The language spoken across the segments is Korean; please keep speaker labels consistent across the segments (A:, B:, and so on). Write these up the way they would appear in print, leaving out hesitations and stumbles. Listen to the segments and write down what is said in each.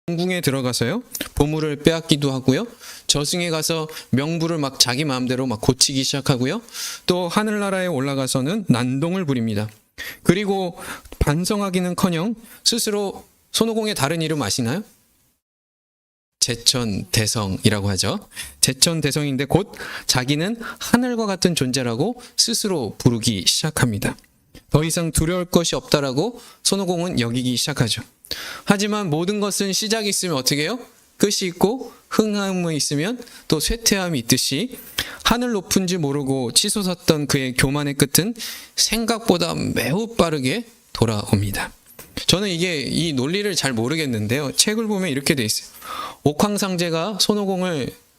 A: 궁에 들어가서요 보물을 빼앗기도 하고요, 저승에 가서 명부를 막 자기 마음대로 막 고치기 시작하고요, 또 하늘나라에 올라가서는 난동을 부립니다. 그리고 반성하기는커녕 스스로 손오공의 다른 이름 아시나요? 제천대성이라고 하죠. 제천대성인데 곧 자기는 하늘과 같은 존재라고 스스로 부르기 시작합니다. 더 이상 두려울 것이 없다라고 손오공은 여기기 시작하죠. 하지만 모든 것은 시작이 있으면 어떻게 해요? 끝이 있고 흥함이 있으면 또 쇠퇴함이 있듯이 하늘 높은지 모르고 치솟았던 그의 교만의 끝은 생각보다 매우 빠르게 돌아옵니다. 저는 이 논리를 잘 모르겠는데요. 책을 보면 이렇게 돼 있어요. 옥황상제가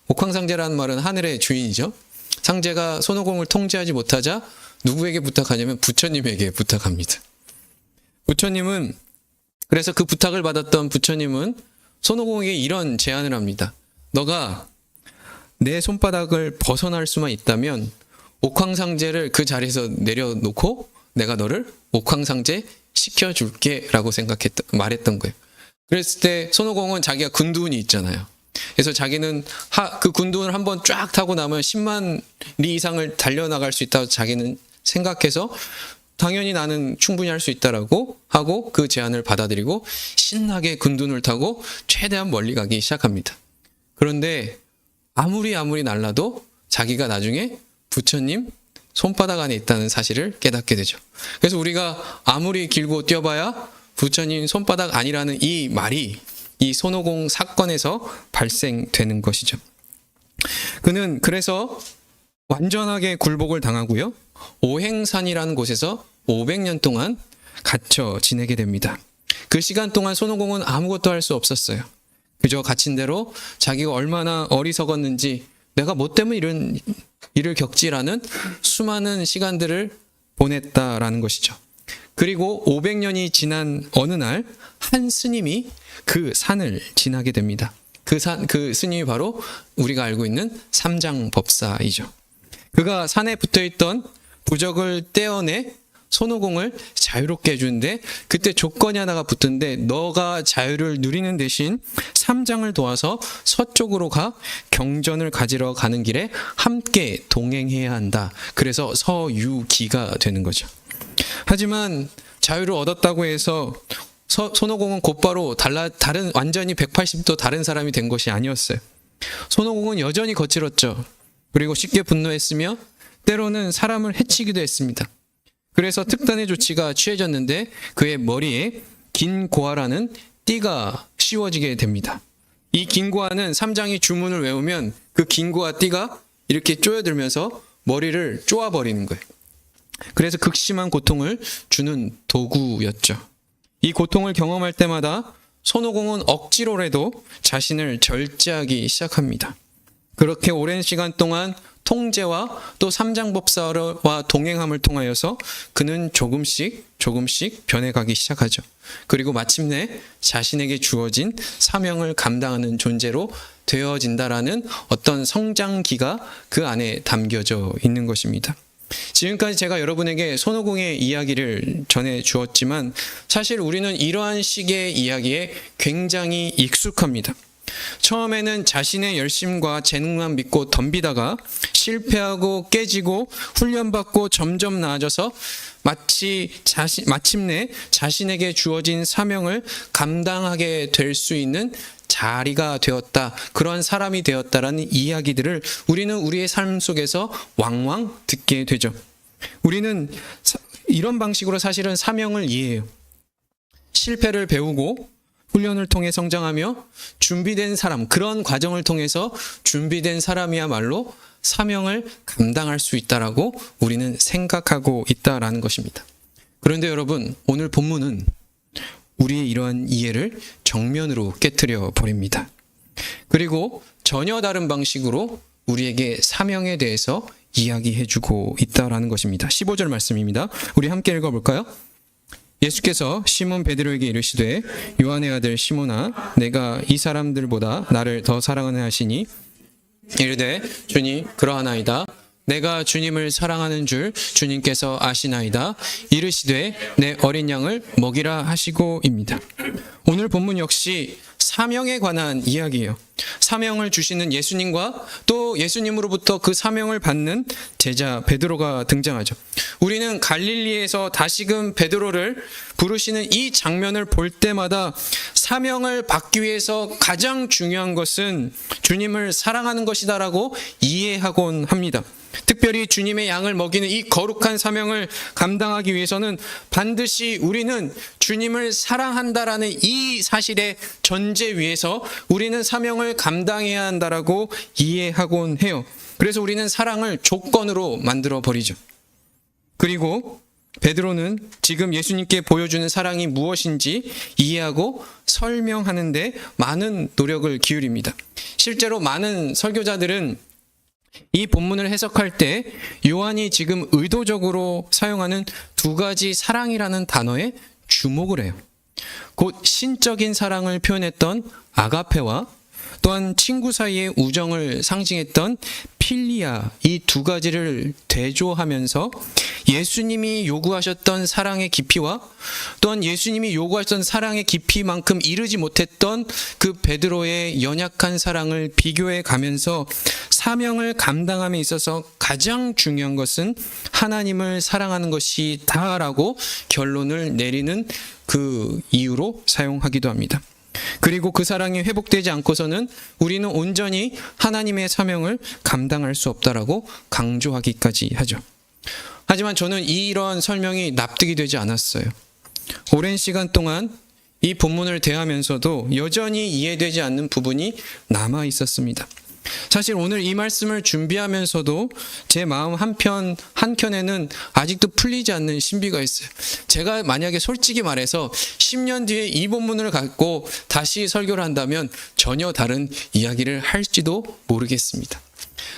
A: 옥황상제라는 말은 하늘의 주인이죠. 상제가 손오공을 통제하지 못하자 누구에게 부탁하냐면 부처님에게 부탁합니다. 부처님은 그래서 그 부탁을 받았던 부처님은 손오공에게 이런 제안을 합니다. 너가 내 손바닥을 벗어날 수만 있다면 옥황상제를 그 자리에서 내려놓고 내가 너를 옥황상제 시켜줄게 라고 말했던 거예요. 그랬을 때 손오공은 자기가 군두운이 있잖아요. 그래서 자기는 그 군두운을 한번 쫙 타고 나면 10만 리 이상을 달려나갈 수 있다고 자기는 생각해서 당연히 나는 충분히 할 수 있다라고 하고 그 제안을 받아들이고 신나게 군둔을 타고 최대한 멀리 가기 시작합니다. 그런데 아무리 날라도 자기가 나중에 부처님 손바닥 안에 있다는 사실을 깨닫게 되죠. 그래서 우리가 아무리 길고 뛰어봐야 부처님 손바닥 아니라는 이 말이 이 손오공 사건에서 발생되는 것이죠. 그는 그래서 완전하게 굴복을 당하고요, 오행산이라는 곳에서 500년 동안 갇혀 지내게 됩니다. 그 시간 동안 손오공은 아무것도 할 수 없었어요. 그저 갇힌 대로 자기가 얼마나 어리석었는지, 내가 뭐 때문에 이런 일을 겪지라는 수많은 시간들을 보냈다라는 것이죠. 그리고 500년이 지난 어느 날 한 스님이 그 산을 지나게 됩니다. 그 스님이 바로 우리가 알고 있는 삼장법사이죠. 그가 산에 붙어있던 부적을 떼어내 손오공을 자유롭게 해주는데, 그때 조건이 하나가 붙은데, 너가 자유를 누리는 대신 삼장을 도와서 서쪽으로 가 경전을 가지러 가는 길에 함께 동행해야 한다. 그래서 서유기가 되는 거죠. 하지만 자유를 얻었다고 해서 손오공은 곧바로 완전히 180도 다른 사람이 된 것이 아니었어요. 손오공은 여전히 거칠었죠. 그리고 쉽게 분노했으며 때로는 사람을 해치기도 했습니다. 그래서 특단의 조치가 취해졌는데 그의 머리에 긴 고아라는 띠가 씌워지게 됩니다. 이 긴 고아는 삼장이 주문을 외우면 그 긴 고아 띠가 이렇게 쪼여들면서 머리를 쪼아버리는 거예요. 그래서 극심한 고통을 주는 도구였죠. 이 고통을 경험할 때마다 손오공은 억지로라도 자신을 절제하기 시작합니다. 그렇게 오랜 시간 동안 통제와 또 삼장법사와 동행함을 통하여서 그는 조금씩 변해가기 시작하죠. 그리고 마침내 자신에게 주어진 사명을 감당하는 존재로 되어진다라는 어떤 성장기가 그 안에 담겨져 있는 것입니다. 지금까지 제가 여러분에게 손오공의 이야기를 전해 주었지만 사실 우리는 이러한 식의 이야기에 굉장히 익숙합니다. 처음에는 자신의 열심과 재능만 믿고 덤비다가 실패하고 깨지고 훈련받고 점점 나아져서 마침내 자신에게 주어진 사명을 감당하게 될 수 있는 자리가 되었다, 그러한 사람이 되었다라는 이야기들을 우리는 우리의 삶 속에서 왕왕 듣게 되죠. 우리는 이런 방식으로 사실은 사명을 이해해요. 실패를 배우고 훈련을 통해 성장하며 준비된 사람, 그런 과정을 통해서 준비된 사람이야말로 사명을 감당할 수 있다라고 우리는 생각하고 있다라는 것입니다. 그런데 여러분, 오늘 본문은 우리의 이러한 이해를 정면으로 깨트려 버립니다. 그리고 전혀 다른 방식으로 우리에게 사명에 대해서 이야기해주고 있다라는 것입니다. 15절 말씀입니다. 우리 함께 읽어볼까요? 예수께서 시몬 베드로에게 이르시되 요한의 아들 시몬아, 내가 이 사람들보다 나를 더 사랑하느냐 하시니 이르되 주님 그러하나이다. 내가 주님을 사랑하는 줄 주님께서 아시나이다. 이르시되 내 어린 양을 먹이라 하시고입니다. 오늘 본문 역시 사명에 관한 이야기예요. 사명을 주시는 예수님과 또 예수님으로부터 그 사명을 받는 제자 베드로가 등장하죠. 우리는 갈릴리에서 다시금 베드로를 부르시는 이 장면을 볼 때마다 사명을 받기 위해서 가장 중요한 것은 주님을 사랑하는 것이다라고 이해하곤 합니다. 특별히 주님의 양을 먹이는 이 거룩한 사명을 감당하기 위해서는 반드시 우리는 주님을 사랑한다라는 이 사실의 전제 위에서 우리는 사명을 감당해야 한다라고 이해하곤 해요. 그래서 우리는 사랑을 조건으로 만들어 버리죠. 그리고 베드로는 지금 예수님께 보여주는 사랑이 무엇인지 이해하고 설명하는데 많은 노력을 기울입니다. 실제로 많은 설교자들은 이 본문을 해석할 때 요한이 지금 의도적으로 사용하는 두 가지 사랑이라는 단어에 주목을 해요. 곧 신적인 사랑을 표현했던 아가페와 또한 친구 사이의 우정을 상징했던 필리아, 이 두 가지를 대조하면서 예수님이 요구하셨던 사랑의 깊이와 또한 예수님이 요구하셨던 사랑의 깊이만큼 이르지 못했던 그 베드로의 연약한 사랑을 비교해 가면서 사명을 감당함에 있어서 가장 중요한 것은 하나님을 사랑하는 것이다라고 결론을 내리는 그 이유로 사용하기도 합니다. 그리고 그 사랑이 회복되지 않고서는 우리는 온전히 하나님의 사명을 감당할 수 없다라고 강조하기까지 하죠. 하지만 저는 이런 설명이 납득이 되지 않았어요. 오랜 시간 동안 이 본문을 대하면서도 여전히 이해되지 않는 부분이 남아 있었습니다. 사실 오늘 이 말씀을 준비하면서도 제 마음 한켠에는 아직도 풀리지 않는 신비가 있어요. 제가 만약에 솔직히 말해서 10년 뒤에 이 본문을 갖고 다시 설교를 한다면 전혀 다른 이야기를 할지도 모르겠습니다.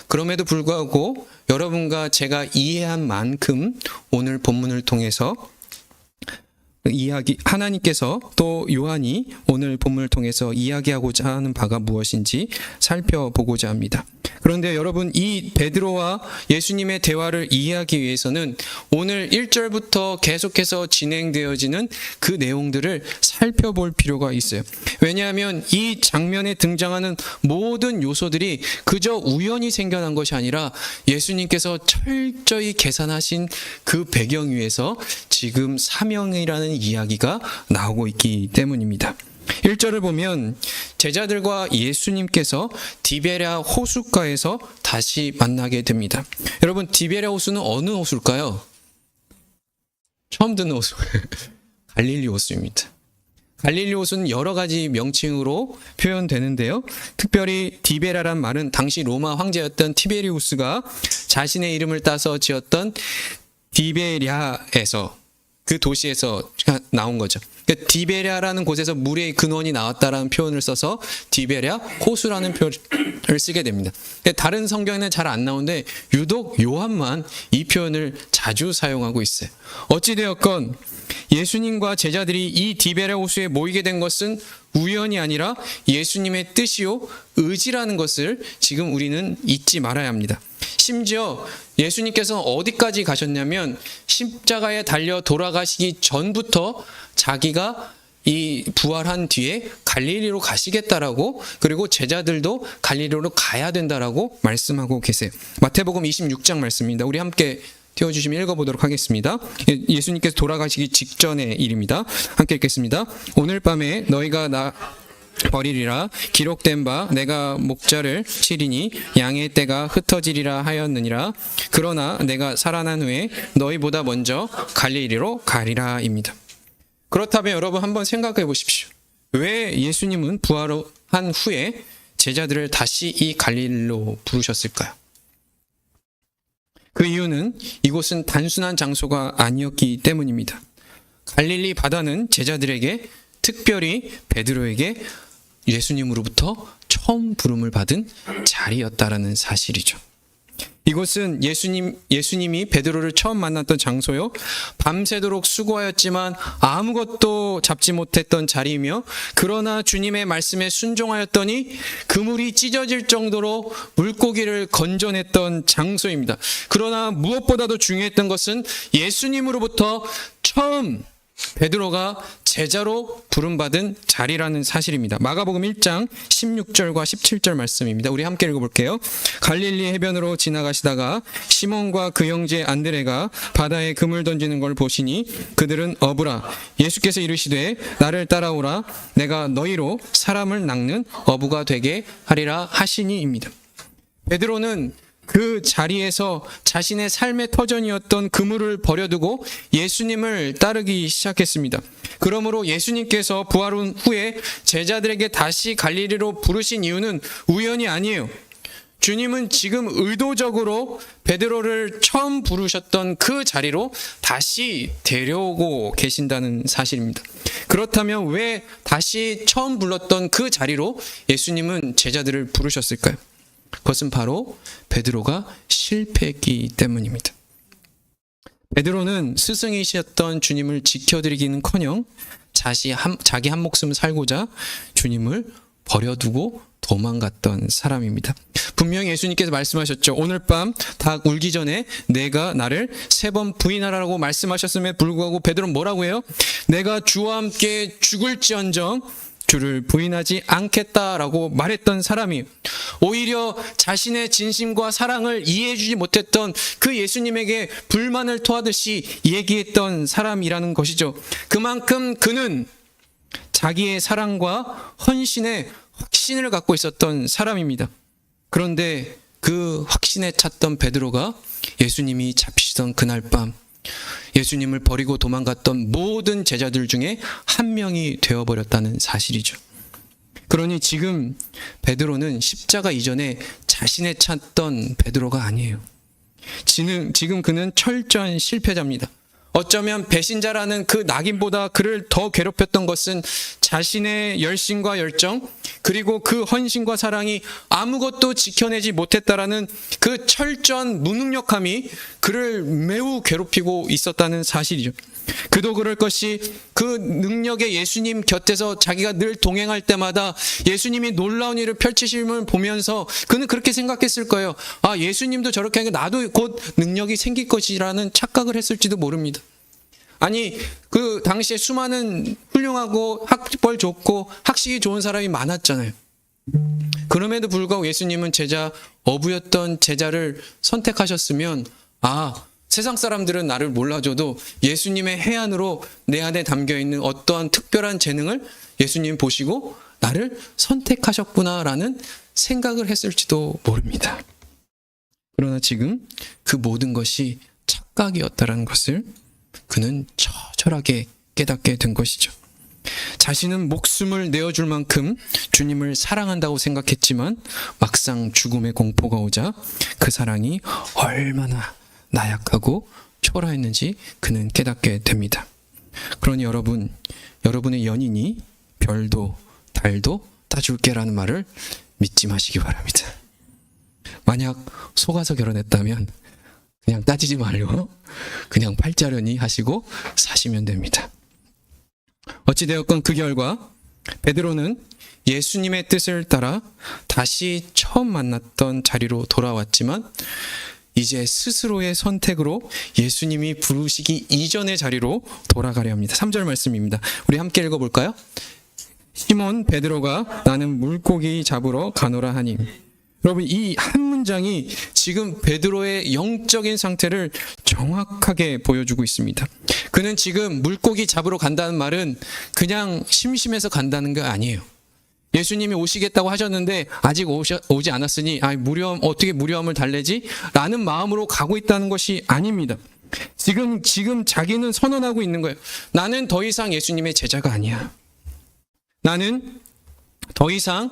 A: 그럼에도 불구하고 여러분과 제가 이해한 만큼 오늘 본문을 통해서 하나님께서 또 요한이 오늘 본문을 통해서 이야기하고자 하는 바가 무엇인지 살펴보고자 합니다. 그런데 여러분, 이 베드로와 예수님의 대화를 이해하기 위해서는 오늘 1절부터 계속해서 진행되어지는 그 내용들을 살펴볼 필요가 있어요. 왜냐하면 이 장면에 등장하는 모든 요소들이 그저 우연히 생겨난 것이 아니라 예수님께서 철저히 계산하신 그 배경 위에서 지금 사명이라는 이야기가 나오고 있기 때문입니다. 1절을 보면 제자들과 예수님께서 디베랴 호숫가에서 다시 만나게 됩니다. 여러분, 디베랴 호수는 어느 호수일까요? 처음 듣는 호수. 갈릴리 호수입니다. 갈릴리 호수는 여러 가지 명칭으로 표현되는데요. 특별히 디베랴란 말은 당시 로마 황제였던 티베리우스가 자신의 이름을 따서 지었던 디베랴에서, 그 도시에서 나온 거죠. 그러니까 디베랴라는 곳에서 물의 근원이 나왔다라는 표현을 써서 디베랴 호수라는 표현을 쓰게 됩니다. 다른 성경에는 잘 안 나오는데 유독 요한만 이 표현을 자주 사용하고 있어요. 어찌되었건 예수님과 제자들이 이 디베랴 호수에 모이게 된 것은 우연이 아니라 예수님의 뜻이요 의지라는 것을 지금 우리는 잊지 말아야 합니다. 심지어 예수님께서는 어디까지 가셨냐면 십자가에 달려 돌아가시기 전부터 자기가 이 부활한 뒤에 갈릴리로 가시겠다라고, 그리고 제자들도 갈릴리로 가야 된다라고 말씀하고 계세요. 마태복음 26장 말씀입니다. 우리 함께 띄워주시면 읽어보도록 하겠습니다. 예수님께서 돌아가시기 직전의 일입니다. 함께 읽겠습니다. 오늘 밤에 너희가 나 버리리라. 기록된 바 내가 목자를 치리니 양의 떼가 흩어지리라 하였느니라. 그러나 내가 살아난 후에 너희보다 먼저 갈릴리로 가리라입니다. 그렇다면 여러분 한번 생각해 보십시오. 왜 예수님은 부활한 후에 제자들을 다시 이 갈릴리로 부르셨을까요? 그 이유는 이곳은 단순한 장소가 아니었기 때문입니다. 갈릴리 바다는 제자들에게, 특별히 베드로에게 예수님으로부터 처음 부름을 받은 자리였다라는 사실이죠. 이곳은 예수님이 베드로를 처음 만났던 장소요, 밤새도록 수고하였지만 아무것도 잡지 못했던 자리이며, 그러나 주님의 말씀에 순종하였더니 그물이 찢어질 정도로 물고기를 건져냈던 장소입니다. 그러나 무엇보다도 중요했던 것은 예수님으로부터 처음 베드로가 제자로 부름받은 자리라는 사실입니다. 마가복음 1장 16절과 17절 말씀입니다. 우리 함께 읽어볼게요. 갈릴리 해변으로 지나가시다가 시몬과 그 형제 안드레가 바다에 금을 던지는 걸 보시니 그들은 어부라. 예수께서 이르시되 나를 따라오라. 내가 너희로 사람을 낚는 어부가 되게 하리라 하시니입니다. 베드로는 그 자리에서 자신의 삶의 터전이었던 그물을 버려두고 예수님을 따르기 시작했습니다. 그러므로 예수님께서 부활 후에 제자들에게 다시 갈릴리로 부르신 이유는 우연이 아니에요. 주님은 지금 의도적으로 베드로를 처음 부르셨던 그 자리로 다시 데려오고 계신다는 사실입니다. 그렇다면 왜 다시 처음 불렀던 그 자리로 예수님은 제자들을 부르셨을까요? 그것은 바로 베드로가 실패했기 때문입니다. 베드로는 스승이셨던 주님을 지켜드리기는커녕 자기 한 목숨 살고자 주님을 버려두고 도망갔던 사람입니다. 분명히 예수님께서 말씀하셨죠. 오늘 밤 닭 울기 전에 내가 나를 3번 부인하라고 말씀하셨음에 불구하고 베드로는 뭐라고 해요? 내가 주와 함께 죽을지언정 주를 부인하지 않겠다라고 말했던 사람이, 오히려 자신의 진심과 사랑을 이해해주지 못했던 그 예수님에게 불만을 토하듯이 얘기했던 사람이라는 것이죠. 그만큼 그는 자기의 사랑과 헌신에 확신을 갖고 있었던 사람입니다. 그런데 그 확신에 찼던 베드로가 예수님이 잡히시던 그날 밤 예수님을 버리고 도망갔던 모든 제자들 중에 한 명이 되어버렸다는 사실이죠. 그러니 지금 베드로는 십자가 이전에 자신에 찾던 베드로가 아니에요. 지금 그는 철저한 실패자입니다. 어쩌면 배신자라는 그 낙인보다 그를 더 괴롭혔던 것은 자신의 열심과 열정, 그리고 그 헌신과 사랑이 아무것도 지켜내지 못했다라는 그 철저한 무능력함이 그를 매우 괴롭히고 있었다는 사실이죠. 그도 그럴 것이, 그 능력의 예수님 곁에서 자기가 늘 동행할 때마다 예수님이 놀라운 일을 펼치심을 보면서 그는 그렇게 생각했을 거예요. 아, 예수님도 저렇게 하니까 나도 곧 능력이 생길 것이라는 착각을 했을지도 모릅니다. 아니, 그 당시에 수많은 훌륭하고 학벌 좋고 학식이 좋은 사람이 많았잖아요. 그럼에도 불구하고 예수님은 어부였던 제자를 선택하셨으면, 세상 사람들은 나를 몰라줘도 예수님의 해안으로 내 안에 담겨있는 어떠한 특별한 재능을 예수님 보시고 나를 선택하셨구나라는 생각을 했을지도 모릅니다. 그러나 지금 그 모든 것이 착각이었다는 것을 그는 처절하게 깨닫게 된 것이죠. 자신은 목숨을 내어줄 만큼 주님을 사랑한다고 생각했지만 막상 죽음의 공포가 오자 그 사랑이 얼마나 나약하고 초라했는지 그는 깨닫게 됩니다. 그러니 여러분의 연인이 별도 달도 따줄게라는 말을 믿지 마시기 바랍니다. 만약 속아서 결혼했다면 그냥 따지지 말고 그냥 팔자려니 하시고 사시면 됩니다. 어찌되었건 그 결과 베드로는 예수님의 뜻을 따라 다시 처음 만났던 자리로 돌아왔지만 이제 스스로의 선택으로 예수님이 부르시기 이전의 자리로 돌아가려 합니다. 3절 말씀입니다. 우리 함께 읽어볼까요? 시몬 베드로가 나는 물고기 잡으러 가노라 하니. 여러분, 이 한 문장이 지금 베드로의 영적인 상태를 정확하게 보여주고 있습니다. 그는 지금 물고기 잡으러 간다는 말은 그냥 심심해서 간다는 게 아니에요. 예수님이 오시겠다고 하셨는데 아직 오지 않았으니 어떻게 무료함을 달래지? 라는 마음으로 가고 있다는 것이 아닙니다. 지금 자기는 선언하고 있는 거예요. 나는 더 이상 예수님의 제자가 아니야. 나는 더 이상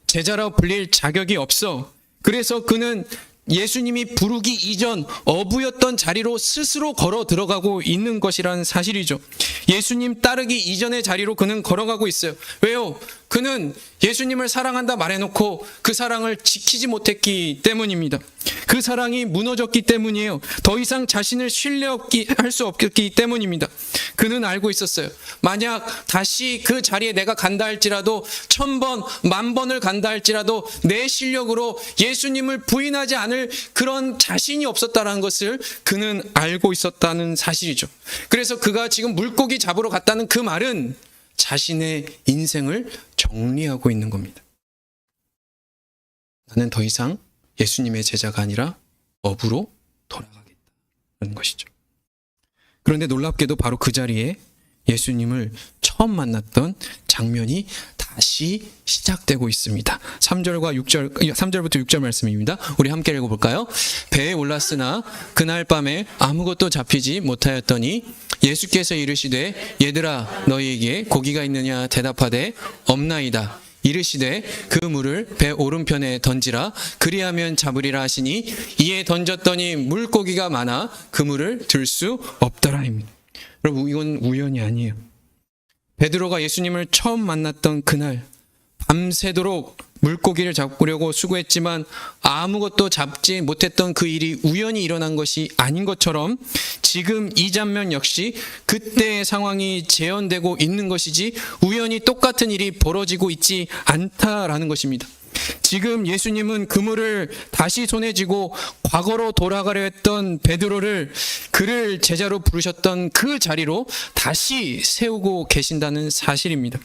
A: 제자라고 불릴 자격이 없어. 그래서 그는 예수님이 부르기 이전 어부였던 자리로 스스로 걸어 들어가고 있는 것이라는 사실이죠. 예수님 따르기 이전의 자리로 그는 걸어가고 있어요. 왜요? 그는 예수님을 사랑한다 말해놓고 그 사랑을 지키지 못했기 때문입니다. 그 사랑이 무너졌기 때문이에요. 더 이상 자신을 신뢰할 수 없기 때문입니다. 그는 알고 있었어요. 만약 다시 그 자리에 내가 간다 할지라도 1000번, 10,000번을 간다 할지라도 내 실력으로 예수님을 부인하지 않을 그런 자신이 없었다는 것을 그는 알고 있었다는 사실이죠. 그래서 그가 지금 물고기 물고기 잡으러 갔다는 그 말은 자신의 인생을 정리하고 있는 겁니다. 나는 더 이상 예수님의 제자가 아니라 어부로 돌아가겠다는 것이죠. 그런데 놀랍게도 바로 그 자리에 예수님을 처음 만났던 장면이 다시 시작되고 있습니다. 3절부터 6절 말씀입니다. 우리 함께 읽어볼까요? 배에 올랐으나 그날 밤에 아무것도 잡히지 못하였더니 예수께서 이르시되 얘들아 너희에게 고기가 있느냐 대답하되 없나이다. 이르시되 그 물을 배 오른편에 던지라 그리하면 잡으리라 하시니 이에 던졌더니 물고기가 많아 그물을 들 수 없더라입니다. 여러분 이건 우연이 아니에요. 베드로가 예수님을 처음 만났던 그날 밤새도록 물고기를 잡으려고 수고했지만 아무것도 잡지 못했던 그 일이 우연히 일어난 것이 아닌 것처럼 지금 이 장면 역시 그때의 상황이 재현되고 있는 것이지 우연히 똑같은 일이 벌어지고 있지 않다라는 것입니다. 지금 예수님은 그물을 다시 손에 쥐고 과거로 돌아가려 했던 베드로를 그를 제자로 부르셨던 그 자리로 다시 세우고 계신다는 사실입니다.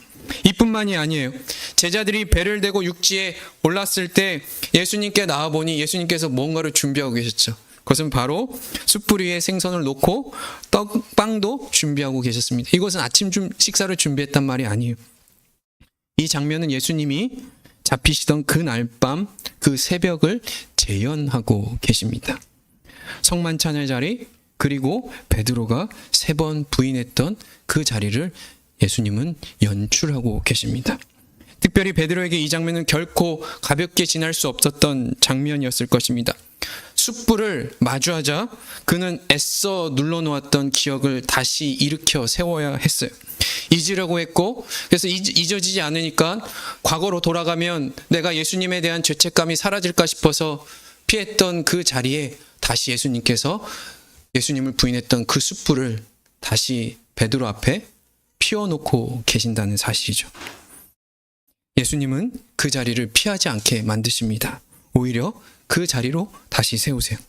A: 이뿐만이 아니에요. 제자들이 배를 대고 육지에 올랐을 때 예수님께 나와보니 예수님께서 뭔가를 준비하고 계셨죠. 그것은 바로 숯불 위에 생선을 놓고 빵도 준비하고 계셨습니다. 이것은 아침 식사를 준비했단 말이 아니에요. 이 장면은 예수님이 잡히시던 그날 밤 그 새벽을 재현하고 계십니다. 성만찬의 자리 그리고 베드로가 3번 부인했던 그 자리를 예수님은 연출하고 계십니다. 특별히 베드로에게 이 장면은 결코 가볍게 지날 수 없었던 장면이었을 것입니다. 숯불을 마주하자 그는 애써 눌러놓았던 기억을 다시 일으켜 세워야 했어요. 잊으려고 했고 그래서 잊어지지 않으니까 과거로 돌아가면 내가 예수님에 대한 죄책감이 사라질까 싶어서 피했던 그 자리에 다시 예수님께서 예수님을 부인했던 그 숯불을 다시 베드로 앞에 피워놓고 계신다는 사실이죠. 예수님은 그 자리를 피하지 않게 만드십니다. 오히려 그 자리로 다시 세우세요.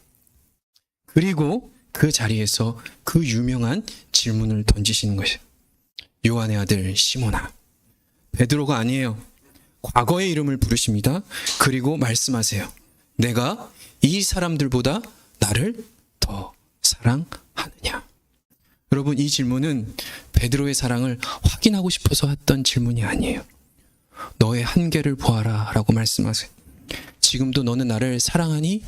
A: 그리고 그 자리에서 그 유명한 질문을 던지시는 것이에요. 요한의 아들 시몬아. 베드로가 아니에요. 과거의 이름을 부르십니다. 그리고 말씀하세요. 내가 이 사람들보다 나를 더 사랑하느냐? 여러분 이 질문은 베드로의 사랑을 확인하고 싶어서 했던 질문이 아니에요. 너의 한계를 보아라 라고 말씀하세요. 지금도 너는 나를 사랑하니?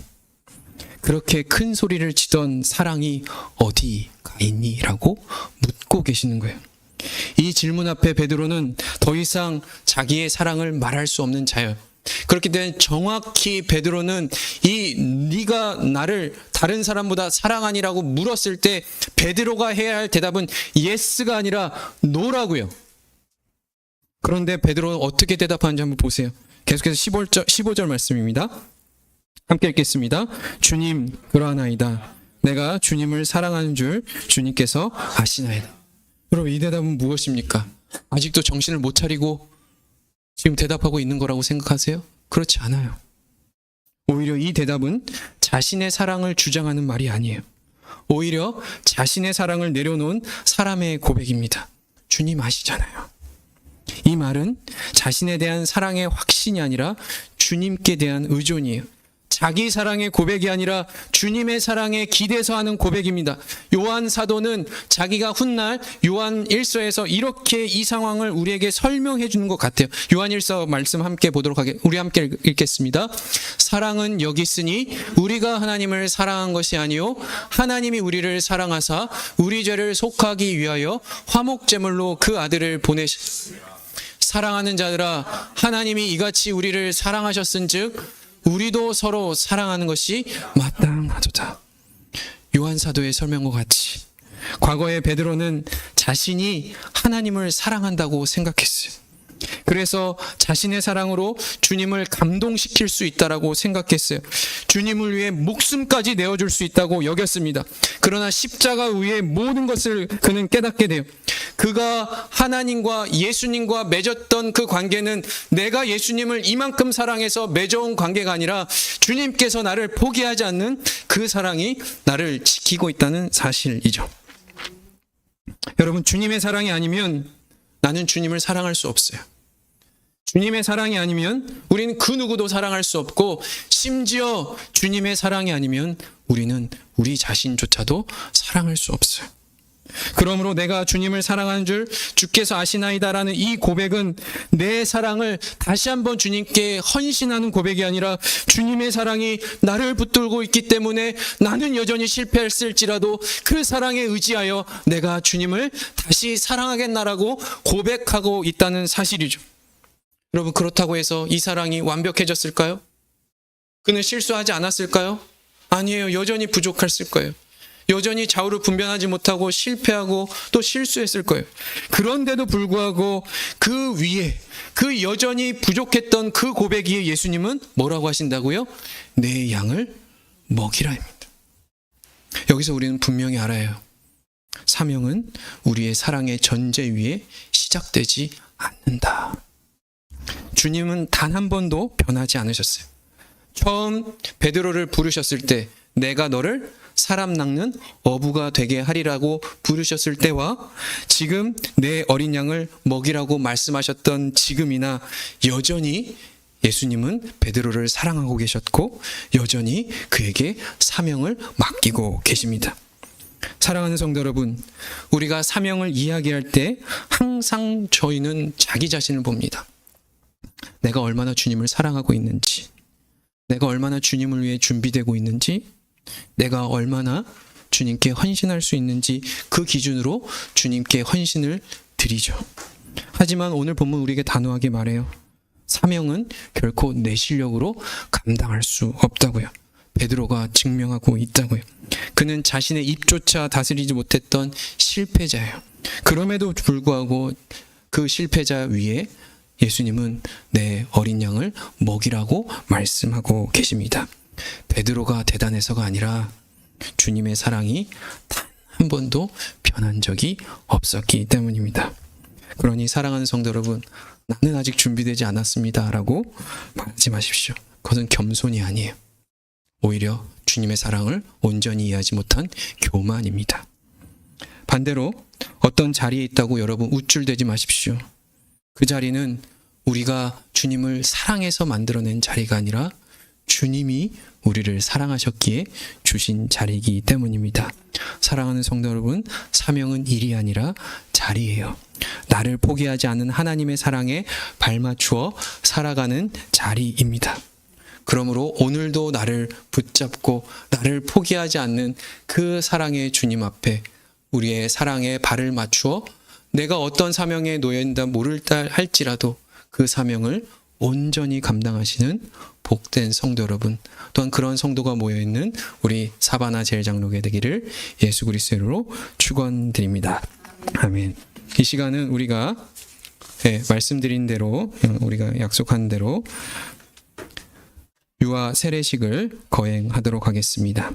A: 그렇게 큰 소리를 치던 사랑이 어디 가 있니? 라고 묻고 계시는 거예요. 이 질문 앞에 베드로는 더 이상 자기의 사랑을 말할 수 없는 자예요. 그렇기 때문에 정확히 베드로는 네가 나를 다른 사람보다 사랑하니라고 물었을 때 베드로가 해야 할 대답은 yes가 아니라 no라고요. 그런데 베드로는 어떻게 대답하는지 한번 보세요. 계속해서 15절 말씀입니다. 함께 읽겠습니다. 주님 그러하나이다. 내가 주님을 사랑하는 줄 주님께서 아시나이다. 여러분 이 대답은 무엇입니까? 아직도 정신을 못 차리고 지금 대답하고 있는 거라고 생각하세요? 그렇지 않아요. 오히려 이 대답은 자신의 사랑을 주장하는 말이 아니에요. 오히려 자신의 사랑을 내려놓은 사람의 고백입니다. 주님 아시잖아요. 이 말은 자신에 대한 사랑의 확신이 아니라 주님께 대한 의존이에요. 자기 사랑의 고백이 아니라 주님의 사랑에 기대서 하는 고백입니다. 요한 사도는 자기가 훗날 요한 1서에서 이렇게 이 상황을 우리에게 설명해 주는 것 같아요. 요한 1서 말씀 함께 보도록 하겠습니다. 우리 함께 읽겠습니다. 사랑은 여기 있으니 우리가 하나님을 사랑한 것이 아니요 하나님이 우리를 사랑하사 우리 죄를 속하기 위하여 화목제물로 그 아들을 보내셨습니다. 사랑하는 자들아 하나님이 이같이 우리를 사랑하셨은즉 우리도 서로 사랑하는 것이 마땅하도다. 요한 사도의 설명과 같이 과거에 베드로는 자신이 하나님을 사랑한다고 생각했어요. 그래서 자신의 사랑으로 주님을 감동시킬 수 있다고 생각했어요. 주님을 위해 목숨까지 내어줄 수 있다고 여겼습니다. 그러나 십자가 위에 모든 것을 그는 깨닫게 돼요. 그가 하나님과 예수님과 맺었던 그 관계는 내가 예수님을 이만큼 사랑해서 맺어온 관계가 아니라 주님께서 나를 포기하지 않는 그 사랑이 나를 지키고 있다는 사실이죠. 여러분, 주님의 사랑이 아니면 나는 주님을 사랑할 수 없어요. 주님의 사랑이 아니면 우리는 그 누구도 사랑할 수 없고, 심지어 주님의 사랑이 아니면 우리는 우리 자신조차도 사랑할 수 없어요. 그러므로 내가 주님을 사랑하는 줄 주께서 아시나이다라는 이 고백은 내 사랑을 다시 한번 주님께 헌신하는 고백이 아니라, 주님의 사랑이 나를 붙들고 있기 때문에 나는 여전히 실패했을지라도 그 사랑에 의지하여 내가 주님을 다시 사랑하겠나라고 고백하고 있다는 사실이죠. 여러분, 그렇다고 해서 이 사랑이 완벽해졌을까요? 그는 실수하지 않았을까요? 아니에요. 여전히 부족했을 거예요. 여전히 좌우를 분별하지 못하고 실패하고 또 실수했을 거예요. 그런데도 불구하고 그 위에, 그 여전히 부족했던 그 고백 위에 예수님은 뭐라고 하신다고요? 내 양을 먹이라입니다. 여기서 우리는 분명히 알아요. 사명은 우리의 사랑의 전제 위에 시작되지 않는다. 주님은 단 한 번도 변하지 않으셨어요. 처음 베드로를 부르셨을 때 내가 너를 사람 낚는 어부가 되게 하리라고 부르셨을 때와 지금 내 어린 양을 먹이라고 말씀하셨던 지금이나 여전히 예수님은 베드로를 사랑하고 계셨고 여전히 그에게 사명을 맡기고 계십니다. 사랑하는 성도 여러분, 우리가 사명을 이야기할 때 항상 저희는 자기 자신을 봅니다. 내가 얼마나 주님을 사랑하고 있는지, 내가 얼마나 주님을 위해 준비되고 있는지, 내가 얼마나 주님께 헌신할 수 있는지 그 기준으로 주님께 헌신을 드리죠. 하지만 오늘 본문 우리에게 단호하게 말해요. 사명은 결코 내 실력으로 감당할 수 없다고요. 베드로가 증명하고 있다고요. 그는 자신의 입조차 다스리지 못했던 실패자예요. 그럼에도 불구하고 그 실패자 위에 예수님은 내 어린 양을 먹이라고 말씀하고 계십니다. 베드로가 대단해서가 아니라 주님의 사랑이 단 한 번도 변한 적이 없었기 때문입니다. 그러니 사랑하는 성도 여러분, 나는 아직 준비되지 않았습니다 라고 말하지 마십시오. 그것은 겸손이 아니에요. 오히려 주님의 사랑을 온전히 이해하지 못한 교만입니다. 반대로 어떤 자리에 있다고 여러분 우쭐대지 마십시오. 그 자리는 우리가 주님을 사랑해서 만들어낸 자리가 아니라 주님이 우리를 사랑하셨기에 주신 자리이기 때문입니다. 사랑하는 성도 여러분, 사명은 일이 아니라 자리예요. 나를 포기하지 않은 하나님의 사랑에 발맞추어 살아가는 자리입니다. 그러므로 오늘도 나를 붙잡고 나를 포기하지 않는 그 사랑의 주님 앞에 우리의 사랑에 발을 맞추어 내가 어떤 사명에 놓여있다 모를다 할지라도 그 사명을 온전히 감당하시는 복된 성도 여러분, 또한 그런 성도가 모여있는 우리 사바나 제일장로교 되기를 예수 그리스도로 축원드립니다. 아멘. 이 시간은 우리가 말씀드린 대로, 우리가 약속한 대로 유아 세례식을 거행하도록 하겠습니다.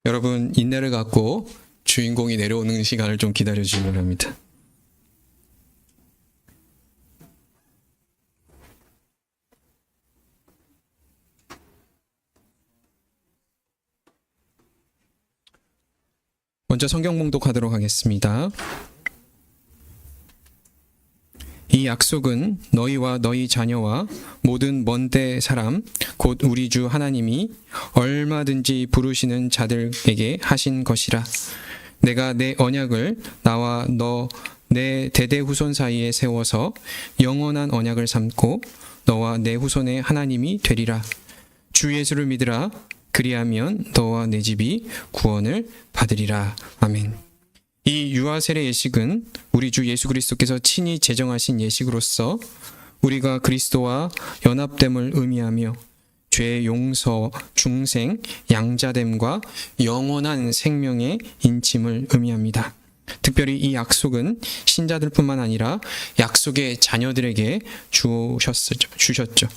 A: 여러분, 인내를 갖고 주인공이 내려오는 시간을 좀 기다려 주시기 바랍니다. 먼저 성경 봉독하도록 하겠습니다. 이 약속은 너희와 너희 자녀와 모든 먼데 사람 곧 우리 주 하나님이 얼마든지 부르시는 자들에게 하신 것이라. 내가 내 언약을 나와 너 내 대대 후손 사이에 세워서 영원한 언약을 삼고 너와 내 후손의 하나님이 되리라. 주 예수를 믿으라. 그리하면 너와 내 집이 구원을 받으리라. 아멘. 이 유아 세례 예식은 우리 주 예수 그리스도께서 친히 제정하신 예식으로서 우리가 그리스도와 연합됨을 의미하며 죄 용서, 중생, 양자됨과 영원한 생명의 인침을 의미합니다. 특별히 이 약속은 신자들뿐만 아니라 약속의 자녀들에게 주셨죠.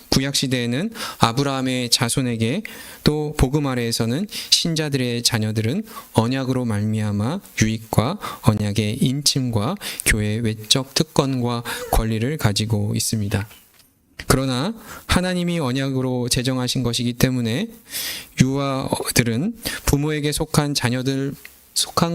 A: 구약 시대에는 아브라함의 자손에게, 또 복음 아래에서는 신자들의 자녀들은 언약으로 말미암아 유익과 언약의 인침과 교회의 외적 특권과 권리를 가지고 있습니다. 그러나 하나님이 언약으로 제정하신 것이기 때문에 유아들은 부모에게 속한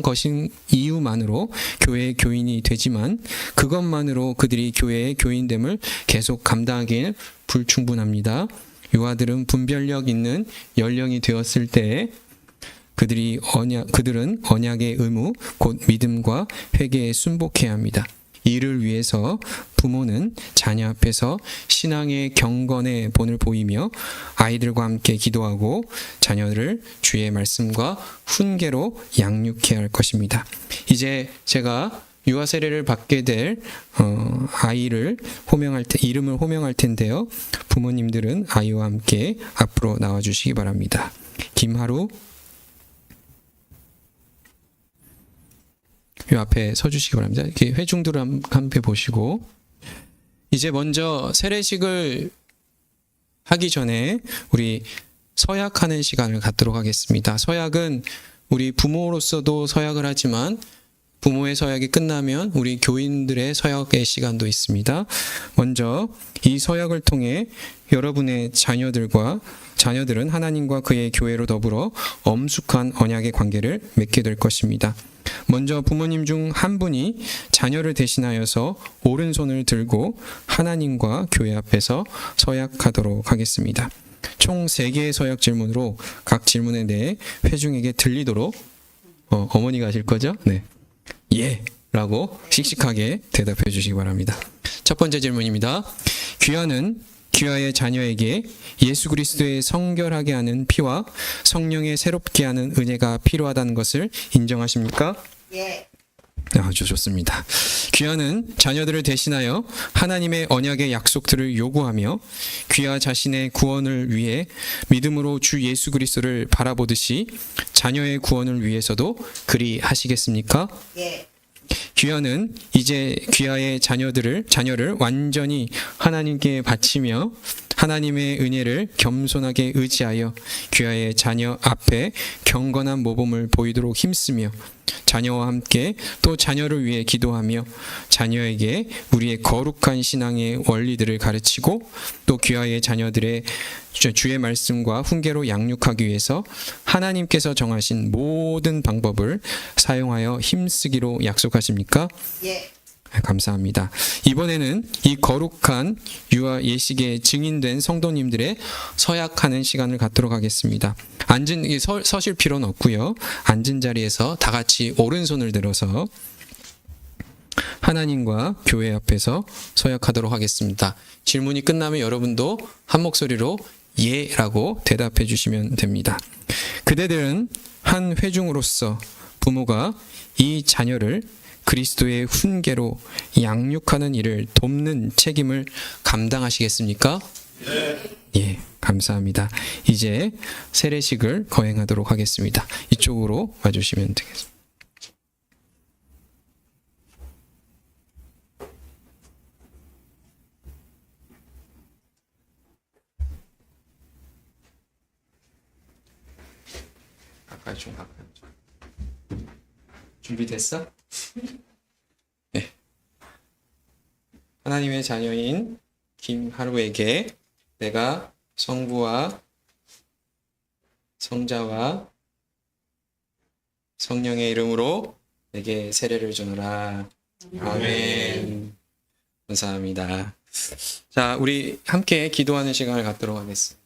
A: 것인 이유만으로 교회의 교인이 되지만 그것만으로 그들이 교회의 교인됨을 계속 감당하기엔 불충분합니다. 유아들은 분별력 있는 연령이 되었을 때 그들은 언약의 의무, 곧 믿음과 회개에 순복해야 합니다. 이를 위해서 부모는 자녀 앞에서 신앙의 경건의 본을 보이며 아이들과 함께 기도하고 자녀를 주의 말씀과 훈계로 양육해야 할 것입니다. 이제 제가 유아 세례를 받게 될 아이를 이름을 호명할 텐데요. 부모님들은 아이와 함께 앞으로 나와 주시기 바랍니다. 김하루, 이 앞에 서주시기 바랍니다. 이렇게 회중들을 함께 보시고, 이제 먼저 세례식을 하기 전에 우리 서약하는 시간을 갖도록 하겠습니다. 서약은 우리 부모로서도 서약을 하지만 부모의 서약이 끝나면 우리 교인들의 서약의 시간도 있습니다. 먼저 이 서약을 통해 여러분의 자녀들은 하나님과 그의 교회로 더불어 엄숙한 언약의 관계를 맺게 될 것입니다. 먼저 부모님 중 한 분이 자녀를 대신하여서 오른손을 들고 하나님과 교회 앞에서 서약하도록 하겠습니다. 총 3개의 서약 질문으로 각 질문에 대해 회중에게 들리도록 어머니가 하실 거죠? 네. 예! 라고 씩씩하게 대답해 주시기 바랍니다. 첫 번째 질문입니다. 귀하의 자녀에게 예수 그리스도의 성결하게 하는 피와 성령의 새롭게 하는 은혜가 필요하다는 것을 인정하십니까?
B: 예.
A: 아주 좋습니다. 귀하는 자녀들을 대신하여 하나님의 언약의 약속들을 요구하며 귀하 자신의 구원을 위해 믿음으로 주 예수 그리스도를 바라보듯이 자녀의 구원을 위해서도 그리 하시겠습니까?
B: 예.
A: 귀하는 이제 귀하의 자녀를 완전히 하나님께 바치며 하나님의 은혜를 겸손하게 의지하여 귀하의 자녀 앞에 경건한 모범을 보이도록 힘쓰며 자녀와 함께 또 자녀를 위해 기도하며 자녀에게 우리의 거룩한 신앙의 원리들을 가르치고 또 귀하의 자녀들의 주의 말씀과 훈계로 양육하기 위해서 하나님께서 정하신 모든 방법을 사용하여 힘쓰기로 약속하십니까?
B: 예.
A: 감사합니다. 이번에는 이 거룩한 유아 예식에 증인된 성도님들의 서약하는 시간을 갖도록 하겠습니다. 서실 필요는 없고요. 앉은 자리에서 다 같이 오른손을 들어서 하나님과 교회 앞에서 서약하도록 하겠습니다. 질문이 끝나면 여러분도 한 목소리로 예라고 대답해 주시면 됩니다. 그대들은 한 회중으로서 부모가 이 자녀를 그리스도의 훈계로 양육하는 일을 돕는 책임을 감당하시겠습니까? 네. 예, 감사합니다. 이제 세례식을 거행하도록 하겠습니다. 이쪽으로 와주시면 되겠습니다. 가까이 좀 가까이. 준비됐어? 네. 하나님의 자녀인 김하루에게 내가 성부와 성자와 성령의 이름으로 내게 세례를 주노라. 아멘. 감사합니다. 자, 우리 함께 기도하는 시간을 갖도록 하겠습니다.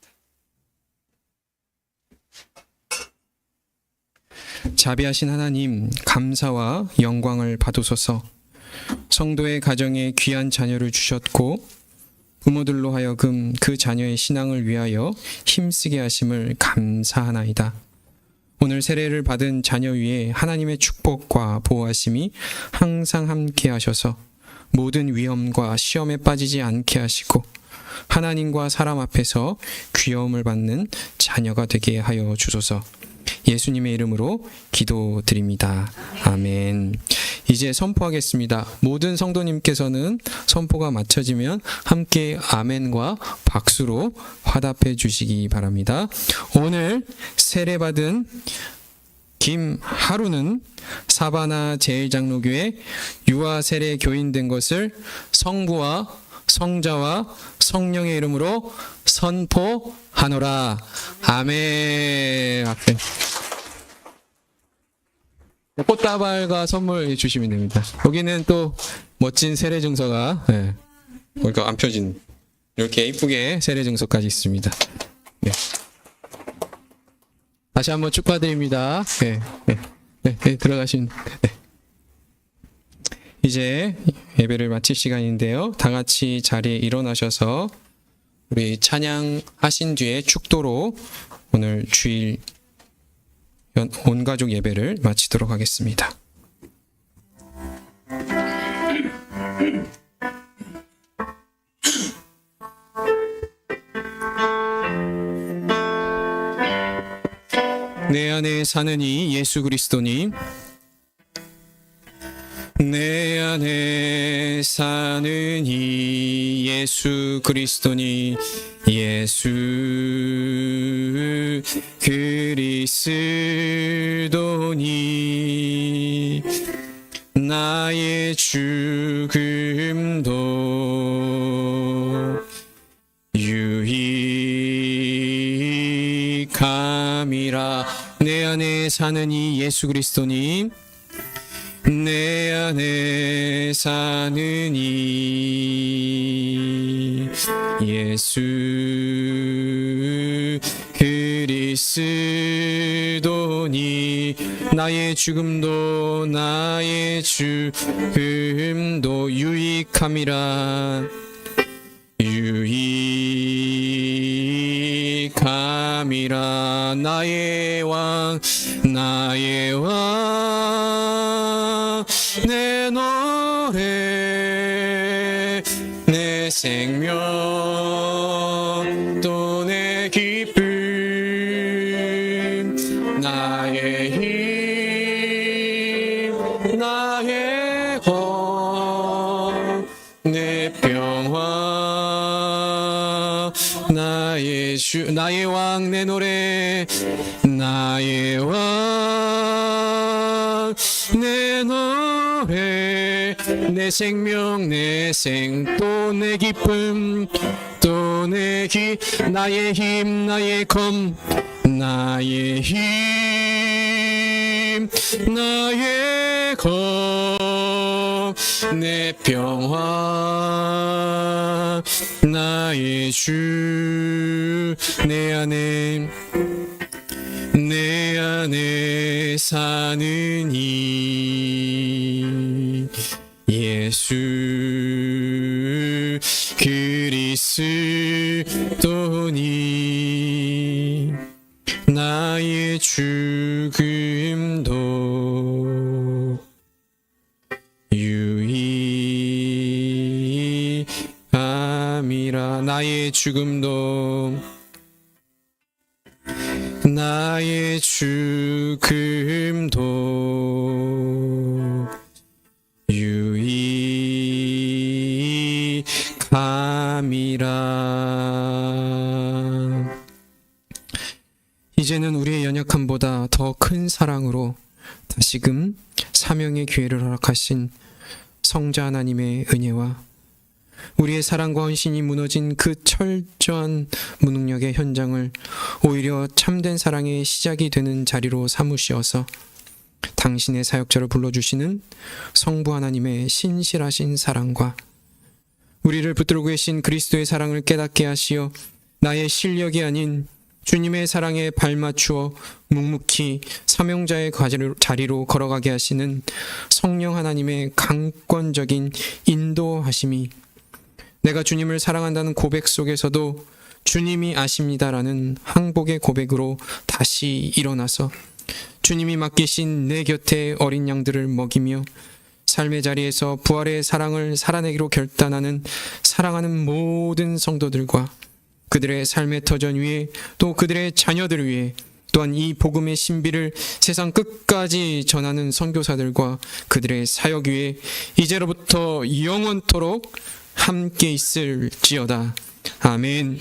A: 자비하신 하나님, 감사와 영광을 받으소서. 성도의 가정에 귀한 자녀를 주셨고 부모들로 하여금 그 자녀의 신앙을 위하여 힘쓰게 하심을 감사하나이다. 오늘 세례를 받은 자녀 위에 하나님의 축복과 보호하심이 항상 함께 하셔서 모든 위험과 시험에 빠지지 않게 하시고 하나님과 사람 앞에서 귀여움을 받는 자녀가 되게 하여 주소서. 예수님의 이름으로 기도드립니다. 아멘. 이제 선포하겠습니다. 모든 성도님께서는 선포가 마쳐지면 함께 아멘과 박수로 화답해 주시기 바랍니다. 오늘 세례받은 김하루는 사바나 제일장로교회 유아 세례 교인 된 것을 성부와 성자와 성령의 이름으로 선포하노라. 아멘. 앞에 꽃다발과 선물 주시면 됩니다. 여기는 또 멋진 세례 증서가, 그러니까 안 펴진 이렇게 이쁘게 세례 증서까지 있습니다. 네. 다시 한번 축하드립니다. 들어가신. 이제 예배를 마칠 시간인데요. 다 같이 자리에 일어나셔서 우리 찬양하신 뒤에 축도로 오늘 주일 온 가족 예배를 마치도록 하겠습니다. 내 안에 사는 이 예수 그리스도님, 내 안에 사는 이 예수 그리스도니, 예수 그리스도니, 나의 죽음도 유익함이라. 내 안에 사는 이 예수 그리스도니, 내 안에 사는 이 예수 그리스도니, 나의 죽음도 유익함이라. 유익함이라. 나의 왕 내 노래, 내 생명 또 내 기쁨, 나의 힘, 나의 것, 내 평화, 나의 왕 내 노래, 나의 왕 내 노래, 내 생명 또 내 기쁨, 또 내 나의 힘, 나의 검, 나의 힘, 나의 검, 내 평화, 나의 주, 내 안에 사는 이 예수 그리스도니, 나의 죽음도 유익함이라. 나의 죽음도 유익함이라. 이제는 우리의 연약함보다 더 큰 사랑으로 다시금 사명의 기회를 허락하신 성자 하나님의 은혜와 우리의 사랑과 헌신이 무너진 그 철저한 무능력의 현장을 오히려 참된 사랑의 시작이 되는 자리로 삼으시어서 당신의 사역자로 불러주시는 성부 하나님의 신실하신 사랑과 우리를 붙들고 계신 그리스도의 사랑을 깨닫게 하시어 나의 실력이 아닌 주님의 사랑에 발맞추어 묵묵히 사명자의 자리로 걸어가게 하시는 성령 하나님의 강권적인 인도하심이 내가 주님을 사랑한다는 고백 속에서도 주님이 아십니다라는 항복의 고백으로 다시 일어나서 주님이 맡기신 내 곁에 어린 양들을 먹이며 삶의 자리에서 부활의 사랑을 살아내기로 결단하는 사랑하는 모든 성도들과 그들의 삶의 터전 위에 또 그들의 자녀들을 위해 또한 이 복음의 신비를 세상 끝까지 전하는 선교사들과 그들의 사역 위에 이제로부터 영원토록 함께 있을지어다. 아멘.